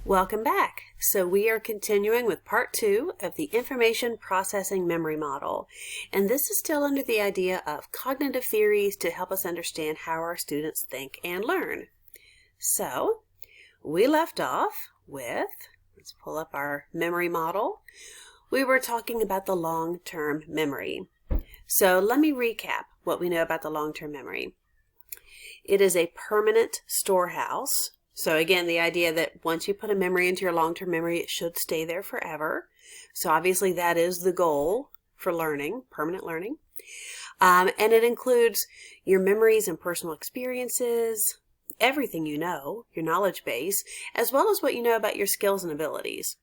Welcome back. So we are continuing with part 2 of the information processing memory model. And this is still under the idea of cognitive theories to help us understand how our students think and learn. So we left off with, let's pull up our memory model. We were talking about the long-term memory. So let me recap what we know about the long-term memory. It is a permanent storehouse. So again, the idea that once you put a memory into your long-term memory, it should stay there forever. So obviously that is the goal for learning, permanent learning. And it includes your memories and personal experiences, everything you know, your knowledge base, as well as what you know about your skills and abilities.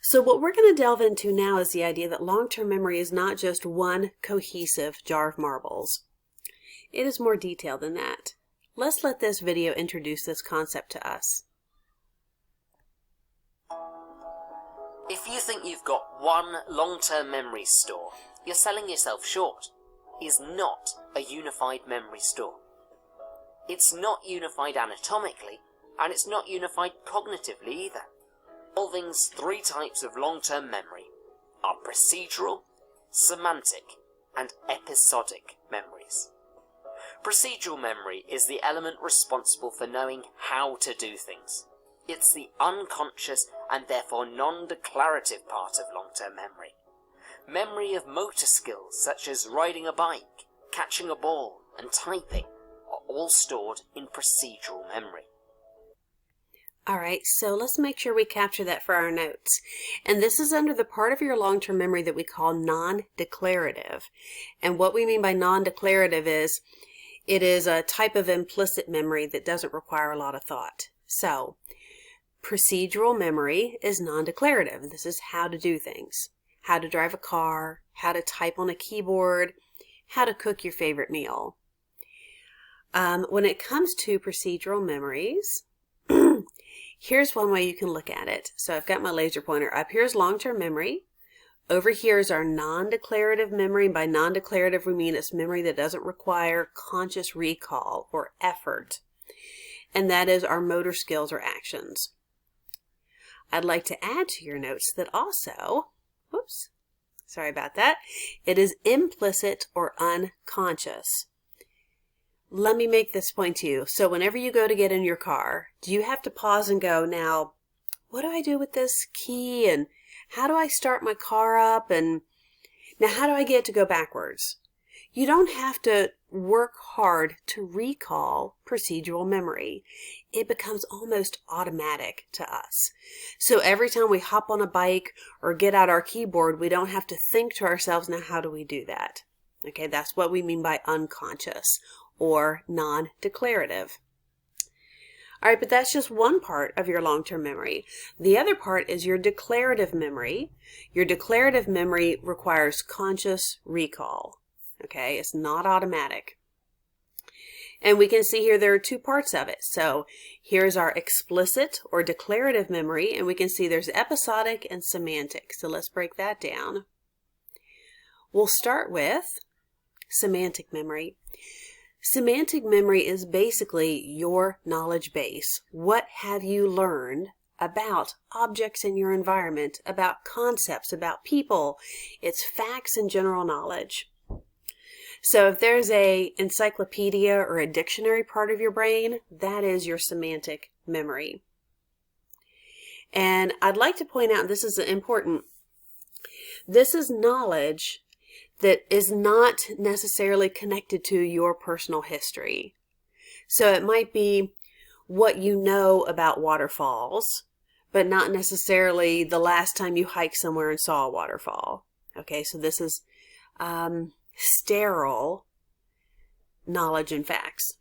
So what we're going to delve into now is the idea that long-term memory is not just one cohesive jar of marbles. It is more detailed than that. Let's let this video introduce this concept to us. If you think you've got one long-term memory store, you're selling yourself short. It is not a unified memory store. It's not unified anatomically, and it's not unified cognitively either. Involving three types of long-term memory are procedural, semantic, and episodic memories. Procedural memory is the element responsible for knowing how to do things. It's the unconscious and therefore non-declarative part of long-term memory. Memory of motor skills such as riding a bike, catching a ball, and typing are all stored in procedural memory. Alright, so let's make sure we capture that for our notes. And this is under the part of your long-term memory that we call non-declarative. And what we mean by non-declarative is it is a type of implicit memory that doesn't require a lot of thought. So, procedural memory is non-declarative. This is how to do things. How to drive a car, how to type on a keyboard, how to cook your favorite meal. When it comes to procedural memories, here's one way you can look at it. So I've got my laser pointer up. Here's long-term memory. Over here is our non-declarative memory. By non-declarative, we mean it's memory that doesn't require conscious recall or effort. And that is our motor skills or actions. I'd like to add to your notes that also, whoops, sorry about that, it is implicit or unconscious. Let me make this point to you. So whenever you go to get in your car, do you have to pause and go, now, what do I do with this key? And how do I start my car up? And now how do I get it to go backwards? You don't have to work hard to recall procedural memory. It becomes almost automatic to us. So every time we hop on a bike or get out our keyboard, we don't have to think to ourselves, now how do we do that? Okay, that's what we mean by unconscious or non-declarative. All right, but that's just one part of your long-term memory. The other part is your declarative memory. Your declarative memory requires conscious recall. Okay, it's not automatic. And we can see here there are two parts of it. So here's our explicit or declarative memory, and we can see there's episodic and semantic. So let's break that down. We'll start with semantic memory. Semantic memory is basically your knowledge base. What have you learned about objects in your environment, about concepts, about people? It's facts and general knowledge. So if there's a encyclopedia or a dictionary part of your brain, that is your semantic memory. And I'd like to point out, this is important, this is knowledge that is not necessarily connected to your personal history. So it might be what you know about waterfalls, but not necessarily the last time you hiked somewhere and saw a waterfall. Okay, so this is sterile knowledge and facts.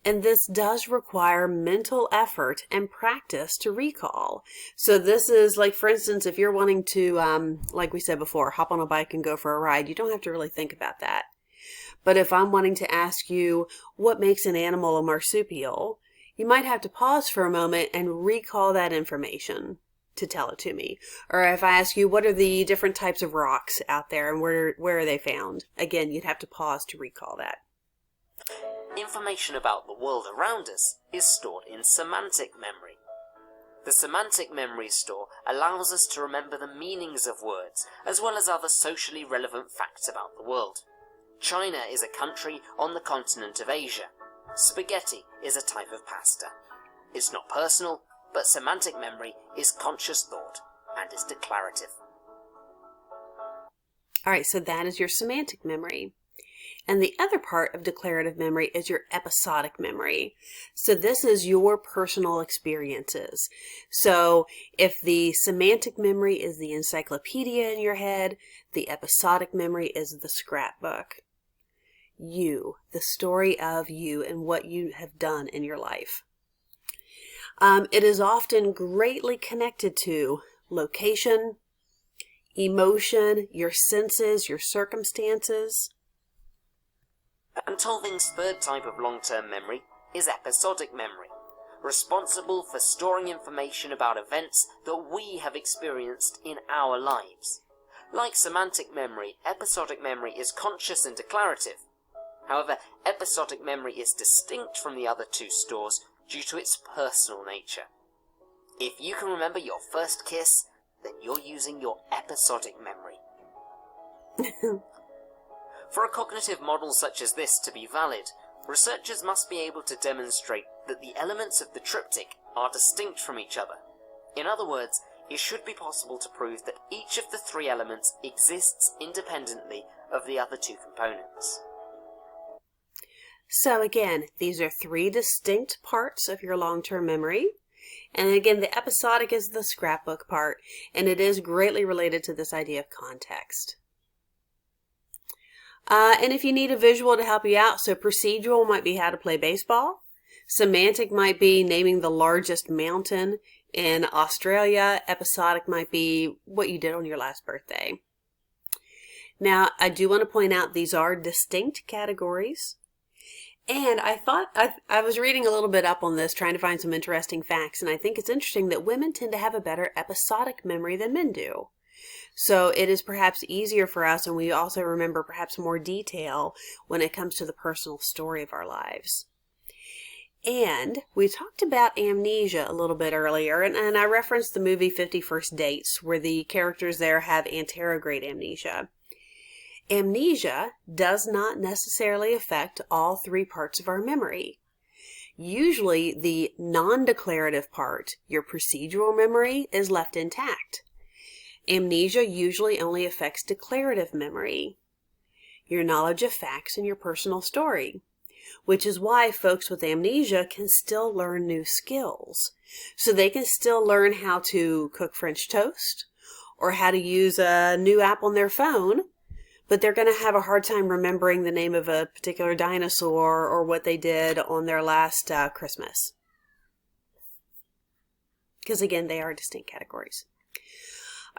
And this does require mental effort and practice to recall. So this is like, for instance, if you're wanting to, like we said before, hop on a bike and go for a ride, you don't have to really think about that. But if I'm wanting to ask you what makes an animal a marsupial, you might have to pause for a moment and recall that information to tell it to me. Or if I ask you, what are the different types of rocks out there and where are they found? Again, you'd have to pause to recall that. information about the world around us is stored in semantic memory. The semantic memory store allows us to remember the meanings of words, as well as other socially relevant facts about the world. China is a country on the continent of Asia. Spaghetti is a type of pasta. It's not personal, but semantic memory is conscious thought and is declarative. All right, so that is your semantic memory. And the other part of declarative memory is your episodic memory. So this is your personal experiences. So if the semantic memory is the encyclopedia in your head, the episodic memory is the scrapbook. You, the story of you and what you have done in your life. It is often greatly connected to location, emotion, your senses, your circumstances. And Tolving's third type of long-term memory is episodic memory, responsible for storing information about events that we have experienced in our lives. Like semantic memory, episodic memory is conscious and declarative. However, episodic memory is distinct from the other two stores due to its personal nature. If you can remember your first kiss, then you're using your episodic memory. For a cognitive model such as this to be valid, researchers must be able to demonstrate that the elements of the triptych are distinct from each other. In other words, it should be possible to prove that each of the three elements exists independently of the other two components. So again, these are three distinct parts of your long-term memory. And again, the episodic is the scrapbook part, and it is greatly related to this idea of context. And if you need a visual to help you out, so procedural might be how to play baseball. Semantic might be naming the largest mountain in Australia. Episodic might be what you did on your last birthday. Now, I do want to point out these are distinct categories. And I was reading a little bit up on this, trying to find some interesting facts, and I think it's interesting that women tend to have a better episodic memory than men do. So it is perhaps easier for us, and we also remember perhaps more detail when it comes to the personal story of our lives. And we talked about amnesia a little bit earlier, and I referenced the movie 50 First Dates, where the characters there have anterograde amnesia. Amnesia does not necessarily affect all three parts of our memory. Usually the non-declarative part, your procedural memory, is left intact. Amnesia usually only affects declarative memory, your knowledge of facts and your personal story, which is why folks with amnesia can still learn new skills. So they can still learn how to cook French toast or how to use a new app on their phone, but they're going to have a hard time remembering the name of a particular dinosaur or what they did on their last Christmas. Because again, they are distinct categories.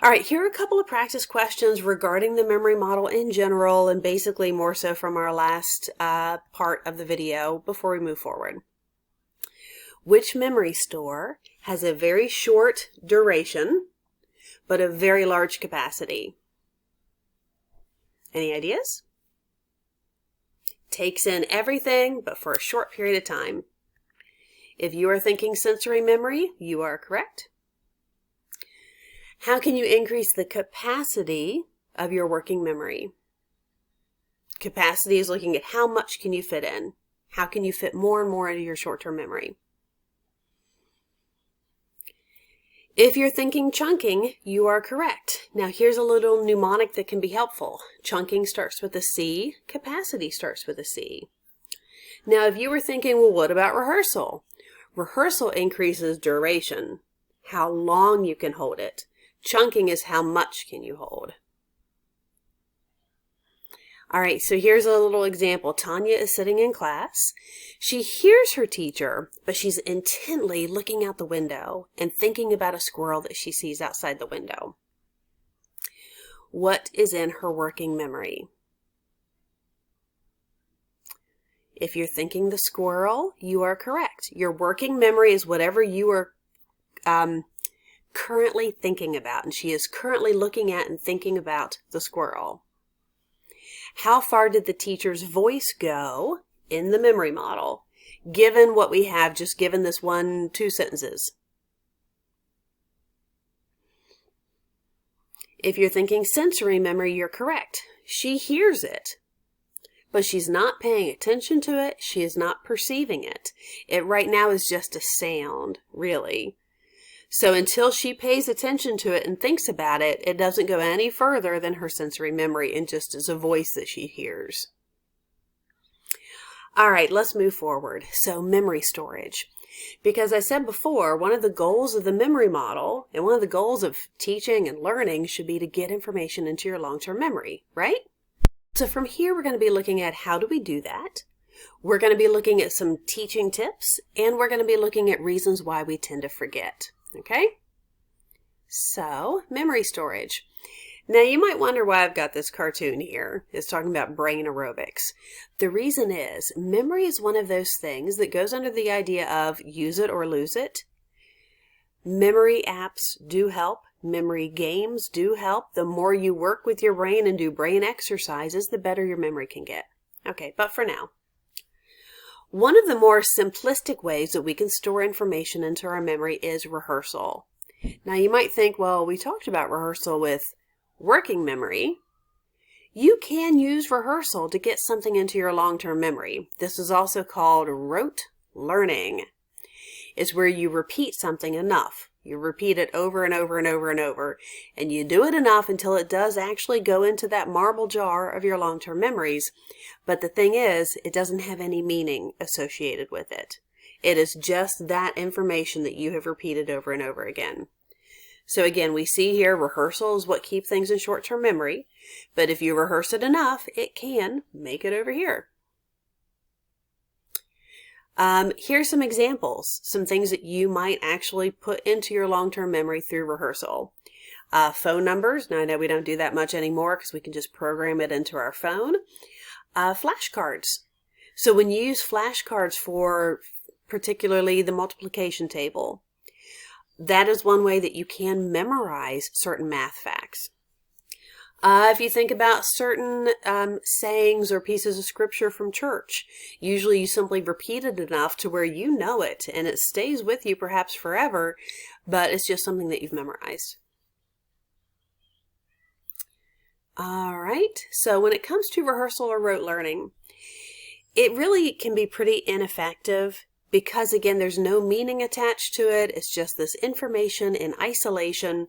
All right, here are a couple of practice questions regarding the memory model in general, and basically more so from our last part of the video before we move forward. Which memory store has a very short duration, but a very large capacity? Any ideas? Takes in everything, but for a short period of time. If you are thinking sensory memory, you are correct. How can you increase the capacity of your working memory? Capacity is looking at how much can you fit in. How can you fit more and more into your short-term memory? If you're thinking chunking, you are correct. Now here's a little mnemonic that can be helpful. Chunking starts with a C, capacity starts with a C. Now if you were thinking, well, what about rehearsal? Rehearsal increases duration, how long you can hold it. Chunking is how much can you hold. All right, so here's a little example. Tanya is sitting in class. She hears her teacher, but she's intently looking out the window and thinking about a squirrel that she sees outside the window. What is in her working memory? If you're thinking the squirrel, you are correct. Your working memory is whatever you are currently thinking about, and she is currently looking at and thinking about the squirrel. How far did the teacher's voice go in the memory model, given what we have, just given this 1-2 sentences? If you're thinking sensory memory, you're correct. She hears it, but she's not paying attention to it. She is not perceiving it. It right now is just a sound, really. So until she pays attention to it and thinks about it, it doesn't go any further than her sensory memory and just as a voice that she hears. All right, let's move forward. So memory storage. Because I said before, one of the goals of the memory model and one of the goals of teaching and learning should be to get information into your long-term memory, right? So from here, we're going to be looking at how do we do that. We're going to be looking at some teaching tips, and we're going to be looking at reasons why we tend to forget, okay? So, memory storage. Now, you might wonder why I've got this cartoon here. It's talking about brain aerobics. The reason is, memory is one of those things that goes under the idea of use it or lose it. Memory apps do help. Memory games do help. The more you work with your brain and do brain exercises, the better your memory can get. Okay, but for now, one of the more simplistic ways that we can store information into our memory is rehearsal. Now, you might think, well, we talked about rehearsal with working memory. You can use rehearsal to get something into your long-term memory. This is also called rote learning. It's where you repeat something enough. You repeat it over and over and over and over, and you do it enough until it does actually go into that marble jar of your long-term memories. But the thing is, it doesn't have any meaning associated with it. It is just that information that you have repeated over and over again. So again, we see here rehearsal is what keeps things in short-term memory, but if you rehearse it enough, it can make it over here. Here's some examples, some things that you might actually put into your long-term memory through rehearsal. Phone numbers. Now, I know we don't do that much anymore because we can just program it into our phone. Flashcards. So when you use flashcards for particularly the multiplication table, that is one way that you can memorize certain math facts. If you think about certain sayings or pieces of scripture from church, usually you simply repeat it enough to where you know it and it stays with you perhaps forever, but it's just something that you've memorized. All right, so when it comes to rehearsal or rote learning, it really can be pretty ineffective because, again, there's no meaning attached to it. It's just this information in isolation.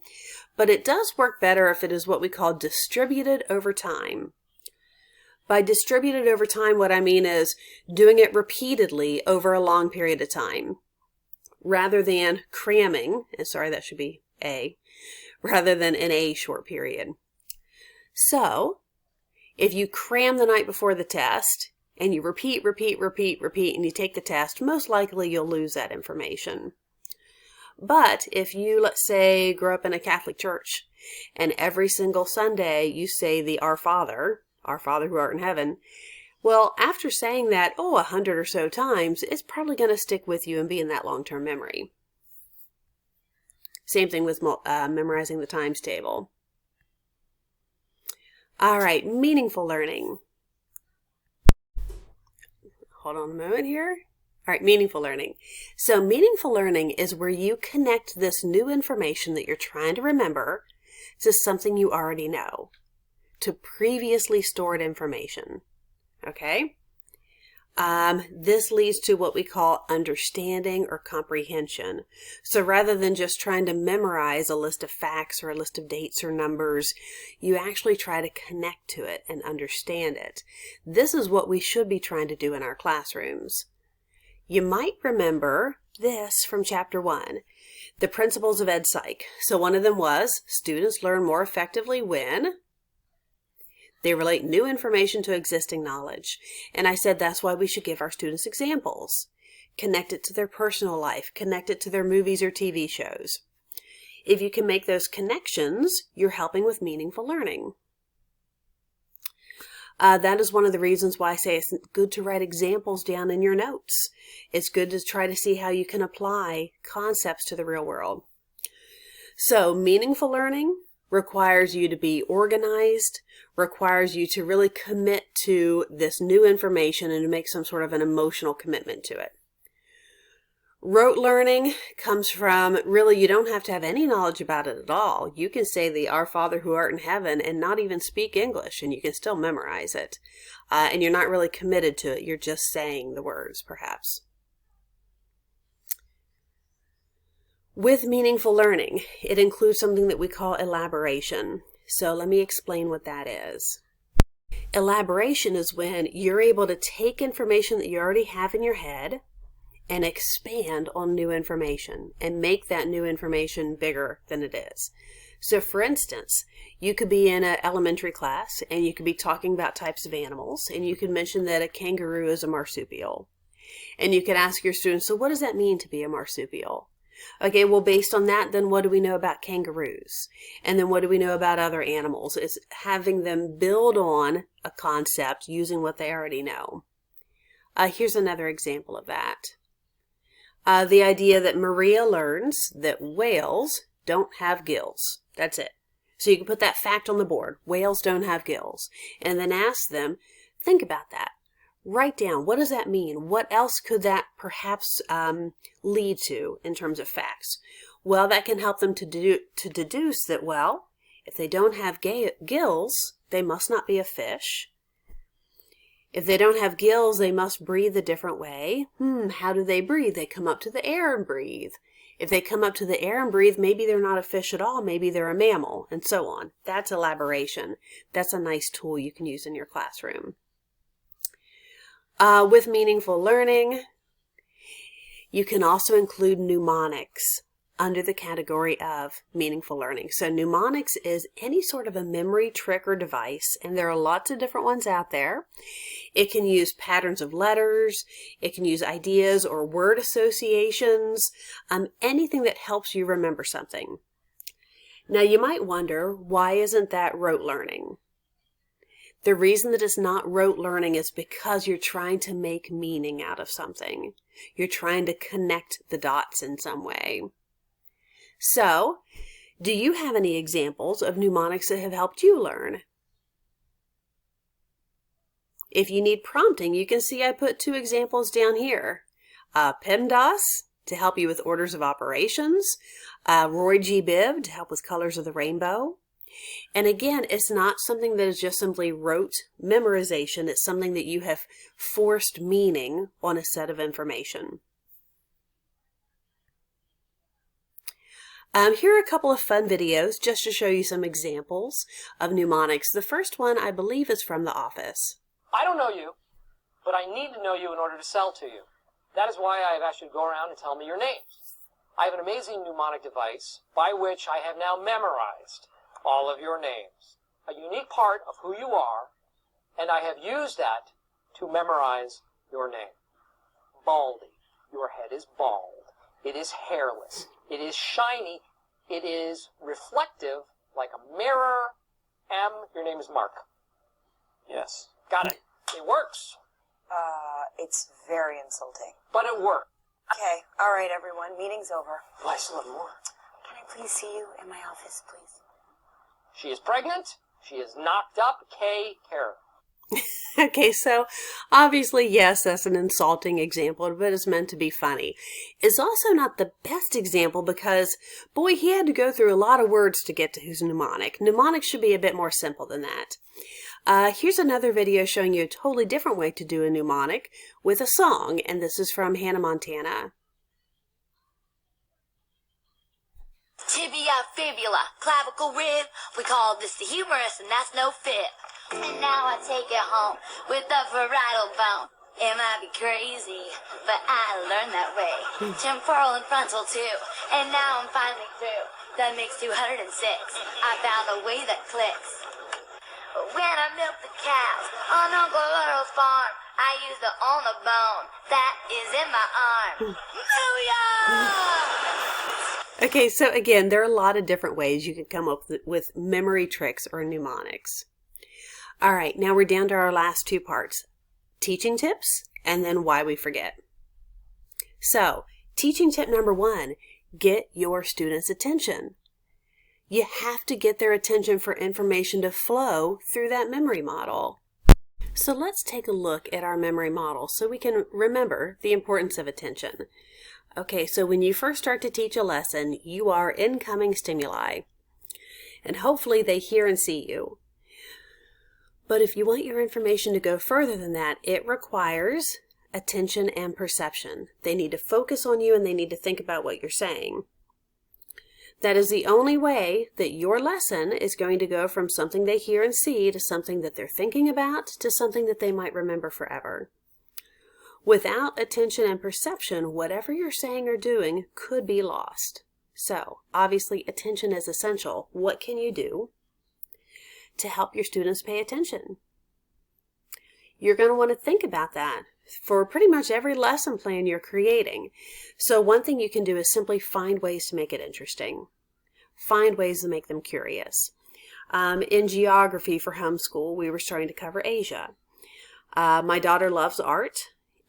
But it does work better if it is what we call distributed over time. By distributed over time, what I mean is doing it repeatedly over a long period of time, rather than cramming, and sorry, that should be A, rather than in a short period. So, if you cram the night before the test, and you repeat, and you take the test, most likely you'll lose that information. But if you, let's say, grow up in a Catholic church, and every single Sunday you say the Our Father who art in heaven, well, after saying that, 100 or so times, it's probably going to stick with you and be in that long-term memory. Same thing with memorizing the times table. All right, meaningful learning. Hold on a moment here. All right, meaningful learning. So meaningful learning is where you connect this new information that you're trying to remember to something you already know, to previously stored information, okay? This leads to what we call understanding or comprehension. So rather than just trying to memorize a list of facts or a list of dates or numbers, you actually try to connect to it and understand it. This is what we should be trying to do in our classrooms. You might remember this from Chapter 1, the principles of EdPsych. So one of them was students learn more effectively when they relate new information to existing knowledge. And I said that's why we should give our students examples. Connect it to their personal life. Connect it to their movies or TV shows. If you can make those connections, you're helping with meaningful learning. That is one of the reasons why I say it's good to write examples down in your notes. It's good to try to see how you can apply concepts to the real world. So, meaningful learning requires you to be organized, requires you to really commit to this new information and to make some sort of an emotional commitment to it. Rote learning comes from really you don't have to have any knowledge about it at all. You can say the Our Father who art in heaven and not even speak English, and you can still memorize it. And you're not really committed to it. You're just saying the words, perhaps. With meaningful learning, it includes something that we call elaboration. So let me explain what that is. Elaboration is when you're able to take information that you already have in your head and expand on new information and make that new information bigger than it is. So for instance, you could be in an elementary class and you could be talking about types of animals, and you could mention that a kangaroo is a marsupial. And you could ask your students, so what does that mean to be a marsupial? Okay, well, based on that, then what do we know about kangaroos? And then what do we know about other animals? It's having them build on a concept using what they already know. Here's another example of that. The idea that Maria learns that whales don't have gills. That's it. So you can put that fact on the board. Whales don't have gills. And then ask them, think about that. Write down, what does that mean? What else could that perhaps lead to in terms of facts? Well, that can help them to deduce that, well, if they don't have gills, they must not be a fish. If they don't have gills, they must breathe a different way. How do they breathe? They come up to the air and breathe. If they come up to the air and breathe, maybe they're not a fish at all. Maybe they're a mammal, and so on. That's elaboration. That's a nice tool you can use in your classroom. With meaningful learning, you can also include mnemonics under the category of meaningful learning. So mnemonics is any sort of a memory trick or device, and there are lots of different ones out there. It can use patterns of letters, it can use ideas or word associations, anything that helps you remember something. Now you might wonder, why isn't that rote learning? The reason that it's not rote learning is because you're trying to make meaning out of something. You're trying to connect the dots in some way. So, do you have any examples of mnemonics that have helped you learn? If you need prompting, you can see I put 2 examples down here. PEMDAS to help you with orders of operations, Roy G. Biv to help with colors of the rainbow. And again, it's not something that is just simply rote memorization. It's something that you have forced meaning on a set of information. Here are a couple of fun videos just to show you some examples of mnemonics. The first one, I believe, is from The Office. I don't know you, but I need to know you in order to sell to you. That is why I have asked you to go around and tell me your names. I have an amazing mnemonic device by which I have now memorized all of your names, a unique part of who you are, and I have used that to memorize your name. Baldy. Your head is bald. It is hairless. It is shiny. It is reflective like a mirror. M, your name is Mark. Yes. Got it. It works. It's very insulting. But it worked. Okay, all right, everyone. Meeting's over. Well, I still have more. Can I please see you in my office, please? She is pregnant. She is knocked up. K, care. Okay, so obviously, yes, that's an insulting example, but it's meant to be funny. It's also not the best example because, boy, he had to go through a lot of words to get to his mnemonic. Mnemonic should be a bit more simple than that. Here's another video showing you a totally different way to do a mnemonic with a song, and this is from Hannah Montana. Tibia, fibula, clavicle, rib. We call this the humerus, and that's no fib. And now I take it home with the parietal bone. It might be crazy, but I learned that way. Temporal and frontal too, and now I'm finally through. That makes 206. I found a way that clicks. When I milk the cows on Uncle Earl's farm, I use the on the bone that is in my arm. Booyah! Okay, so again, there are a lot of different ways you can come up with memory tricks or mnemonics. All right, now we're down to our last 2 parts, teaching tips and then why we forget. So, teaching tip number 1, get your students' attention. You have to get their attention for information to flow through that memory model. So let's take a look at our memory model so we can remember the importance of attention. Okay, so when you first start to teach a lesson, you are incoming stimuli, and hopefully they hear and see you. But if you want your information to go further than that, it requires attention and perception. They need to focus on you and they need to think about what you're saying. That is the only way that your lesson is going to go from something they hear and see to something that they're thinking about to something that they might remember forever. Without attention and perception, whatever you're saying or doing could be lost. So, obviously, attention is essential. What can you do to help your students pay attention? You're going to want to think about that for pretty much every lesson plan you're creating. So one thing you can do is simply find ways to make it interesting. Find ways to make them curious. In geography for homeschool, we were starting to cover Asia. My daughter loves art,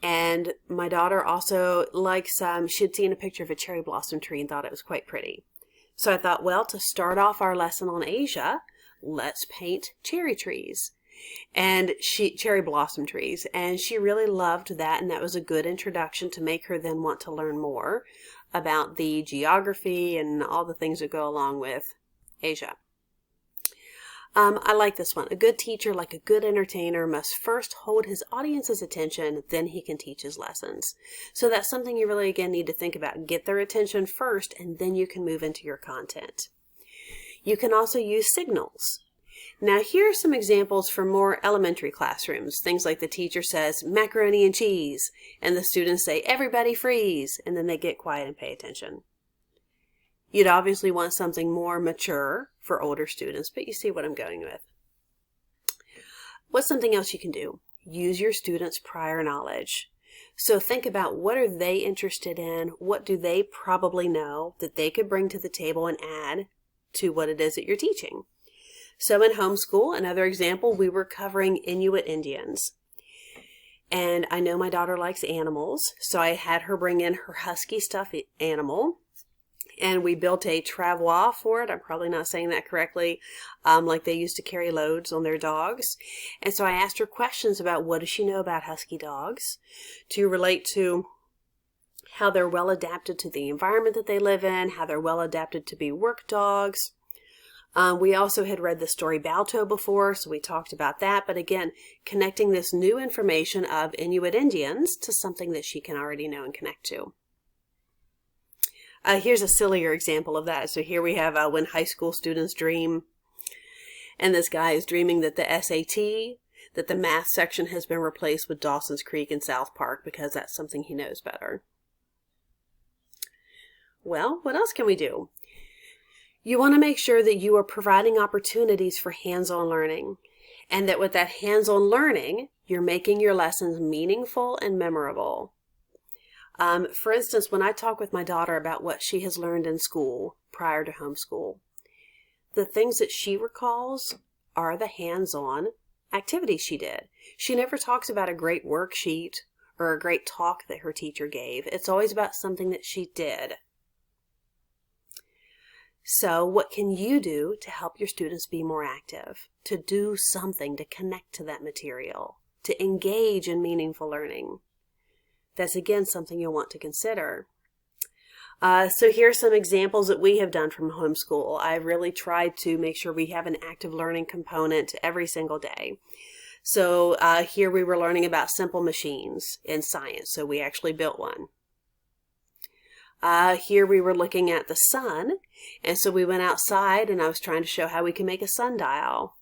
and my daughter also likes, she'd seen a picture of a cherry blossom tree and thought it was quite pretty. So I thought, well, to start off our lesson on Asia, let's paint cherry trees. And cherry blossom trees, and she really loved that, and that was a good introduction to make her then want to learn more about the geography and all the things that go along with Asia. I like this one. A good teacher, like a good entertainer, must first hold his audience's attention, then he can teach his lessons. So that's something you really, again, need to think about. Get their attention first, and then you can move into your content. You can also use signals. Now, here are some examples for more elementary classrooms. Things like the teacher says, macaroni and cheese, and the students say, everybody freeze, and then they get quiet and pay attention. You'd obviously want something more mature for older students, but you see what I'm going with. What's something else you can do? Use your students' prior knowledge. So think about, what are they interested in? What do they probably know that they could bring to the table and add to what it is that you're teaching? So in homeschool, another example, we were covering Inuit Indians. And I know my daughter likes animals, so I had her bring in her husky stuffed animal. And we built a travois for it. I'm probably not saying that correctly, like they used to carry loads on their dogs. And so I asked her questions about what does she know about husky dogs to relate to how they're well adapted to the environment that they live in, how they're well adapted to be work dogs. We also had read the story Balto before, so we talked about that. But again, connecting this new information of Inuit Indians to something that she can already know and connect to. Here's a sillier example of that. So here we have when high school students dream, and this guy is dreaming that the SAT, that the math section has been replaced with Dawson's Creek in South Park because that's something he knows better. Well, what else can we do? You want to make sure that you are providing opportunities for hands-on learning, and that with that hands-on learning, you're making your lessons meaningful and memorable. For instance, when I talk with my daughter about what she has learned in school prior to homeschool, the things that she recalls are the hands-on activities she did. She never talks about a great worksheet or a great talk that her teacher gave. It's always about something that she did. So what can you do to help your students be more active, to do something to connect to that material, to engage in meaningful learning? That's, again, something you'll want to consider. So here's some examples that we have done from homeschool. I really tried to make sure we have an active learning component every single day. So here we were learning about simple machines in science, so we actually built one. Here we were looking at the sun, and so we went outside and I was trying to show how we can make a sundial.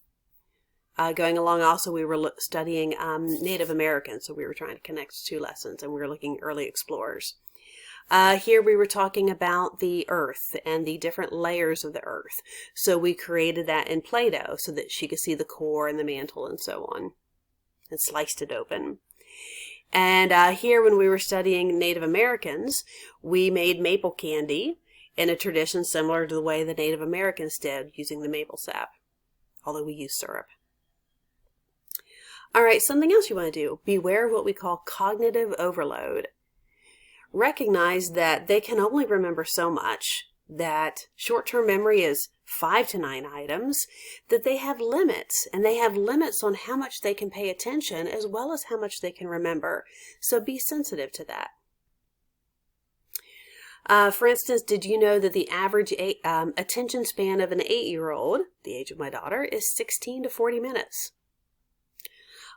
Going along also, we were studying Native Americans, so we were trying to connect two lessons, and we were looking at early explorers. Here we were talking about the earth and the different layers of the earth. So we created that in Play-Doh so that she could see the core and the mantle and so on, and sliced it open. And here when we were studying Native Americans, we made maple candy in a tradition similar to the way the Native Americans did, using the maple sap, although we used syrup. All right, something else you want to do. Beware of what we call cognitive overload. Recognize that they can only remember so much. that short-term memory is 5 to 9 items, that they have limits, and they have limits on how much they can pay attention as well as how much they can remember. So be sensitive to that. For instance, did you know that the average attention span of an 8-year-old, the age of my daughter, is 16 to 40 minutes?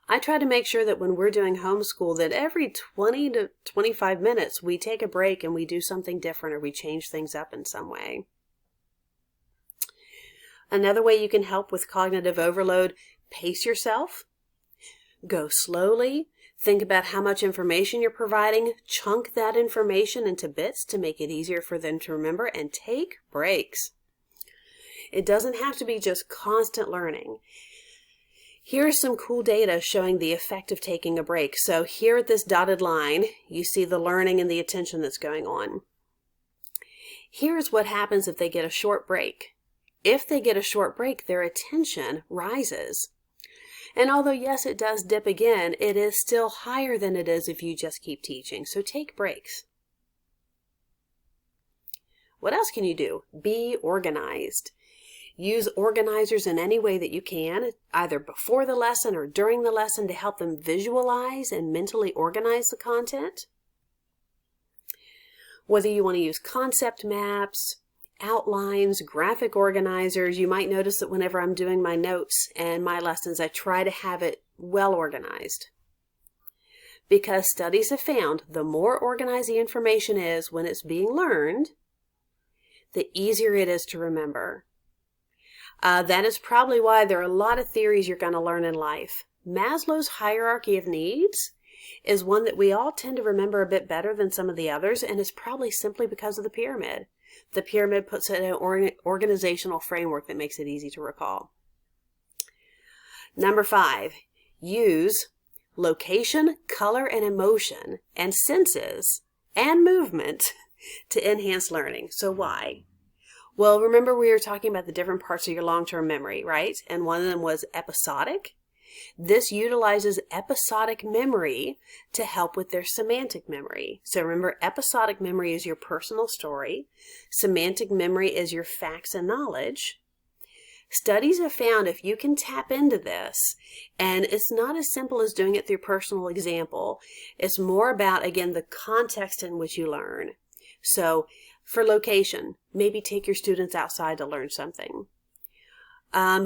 I try to make sure that when we're doing homeschool that every 20 to 25 minutes we take a break and we do something different or we change things up in some way. Another way you can help with cognitive overload, pace yourself, go slowly, think about how much information you're providing, chunk that information into bits to make it easier for them to remember, and take breaks. It doesn't have to be just constant learning. Here's some cool data showing the effect of taking a break. So here at this dotted line, you see the learning and the attention that's going on. Here's what happens if they get a short break. If they get a short break, their attention rises. And although, yes, it does dip again, it is still higher than it is if you just keep teaching. So take breaks. What else can you do? Be organized. Use organizers in any way that you can, either before the lesson or during the lesson, to help them visualize and mentally organize the content. Whether you want to use concept maps, outlines, graphic organizers, you might notice that whenever I'm doing my notes and my lessons, I try to have it well organized. Because studies have found the more organized the information is when it's being learned, the easier it is to remember. That is probably why there are a lot of theories you're going to learn in life. Maslow's hierarchy of needs is one that we all tend to remember a bit better than some of the others, and it's probably simply because of the pyramid. The pyramid puts it in an organizational framework that makes it easy to recall. Number 5, use location, color, and emotion, and senses, and movement to enhance learning. So why? Well, remember we were talking about the different parts of your long-term memory, right? And one of them was episodic. This utilizes episodic memory to help with their semantic memory. So remember, episodic memory is your personal story. Semantic memory is your facts and knowledge. Studies have found if you can tap into this, and it's not as simple as doing it through personal example. It's more about, again, the context in which you learn. So for location, maybe take your students outside to learn something.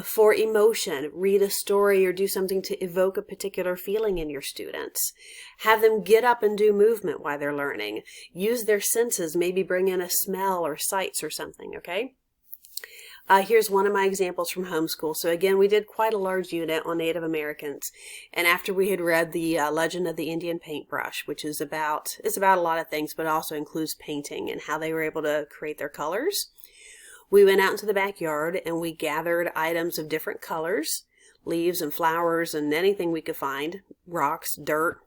For emotion, read a story or do something to evoke a particular feeling in your students. Have them get up and do movement while they're learning. Use their senses, maybe bring in a smell or sights or something, okay? Here's one of my examples from homeschool. So again, we did quite a large unit on Native Americans. And after we had read the Legend of the Indian Paintbrush, which is about a lot of things, but also includes painting and how they were able to create their colors, we went out into the backyard and we gathered items of different colors, leaves and flowers and anything we could find, rocks, dirt.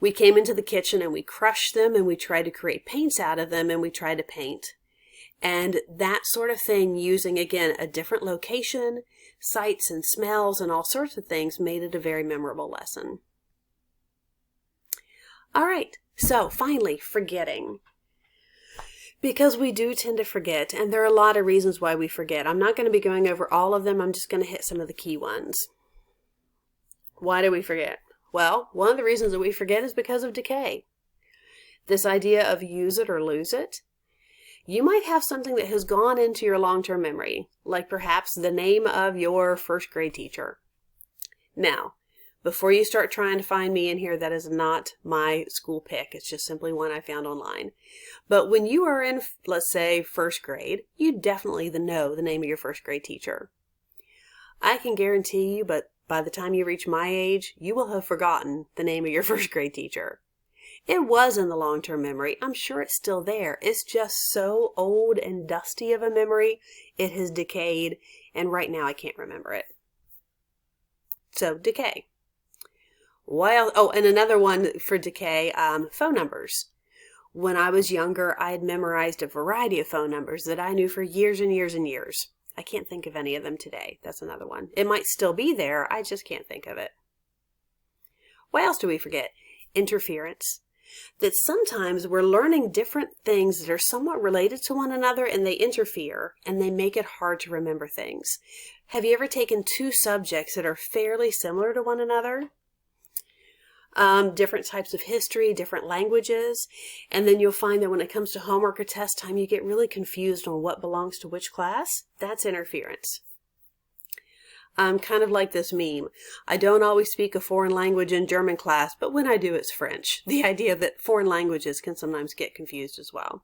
We came into the kitchen and we crushed them and we tried to create paints out of them and we tried to paint. And that sort of thing, using, again, a different location, sights and smells and all sorts of things, made it a very memorable lesson. All right, so finally, forgetting. Because we do tend to forget, and there are a lot of reasons why we forget. I'm not going to be going over all of them. I'm just going to hit some of the key ones. Why do we forget? Well, one of the reasons that we forget is because of decay. This idea of use it or lose it. You might have something that has gone into your long-term memory, like perhaps the name of your first grade teacher. Now, before you start trying to find me in here, that is not my school pick. It's just simply one I found online. But when you are in, let's say, first grade, you definitely know the name of your first grade teacher. I can guarantee you, but by the time you reach my age, you will have forgotten the name of your first grade teacher. It was in the long-term memory. I'm sure it's still there. It's just so old and dusty of a memory, it has decayed, and right now I can't remember it. So, decay. Well, oh, and another one for decay, phone numbers. When I was younger, I had memorized a variety of phone numbers that I knew for years and years and years. I can't think of any of them today. That's another one. It might still be there, I just can't think of it. What else do we forget? Interference. that sometimes we're learning different things that are somewhat related to one another, and they interfere and they make it hard to remember things. Have you ever taken two subjects that are fairly similar to one another? Different types of history, different languages, and then you'll find that when it comes to homework or test time, you get really confused on what belongs to which class. That's interference. Kind of like this meme. I don't always speak a foreign language in German class, but when I do, it's French. The idea that foreign languages can sometimes get confused as well.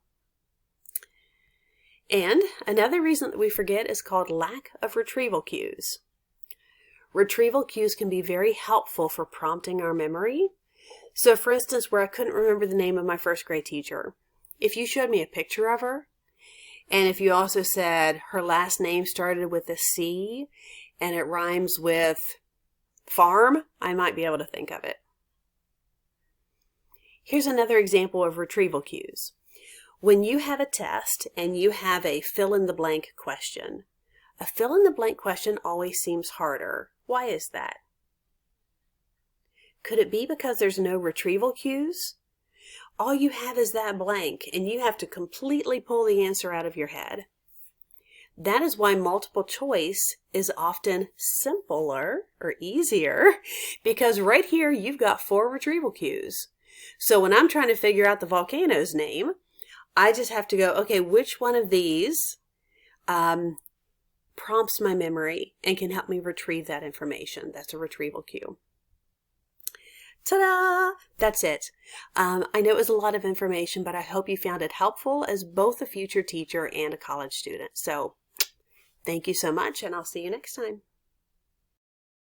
And another reason that we forget is called lack of retrieval cues. Retrieval cues can be very helpful for prompting our memory. So for instance, where I couldn't remember the name of my first grade teacher, if you showed me a picture of her, and if you also said her last name started with a C, and it rhymes with farm, I might be able to think of it. Here's another example of retrieval cues. When you have a test and you have a fill-in-the-blank question, a fill-in-the-blank question always seems harder. Why is that? Could it be because there's no retrieval cues? All you have is that blank, and you have to completely pull the answer out of your head. That is why multiple choice is often simpler or easier, because right here you've got 4 retrieval cues. So when I'm trying to figure out the volcano's name, I just have to go, okay, which one of these prompts my memory and can help me retrieve that information? That's a retrieval cue. Ta-da! That's it. I know it was a lot of information, but I hope you found it helpful as both a future teacher and a college student. So thank you so much, and I'll see you next time.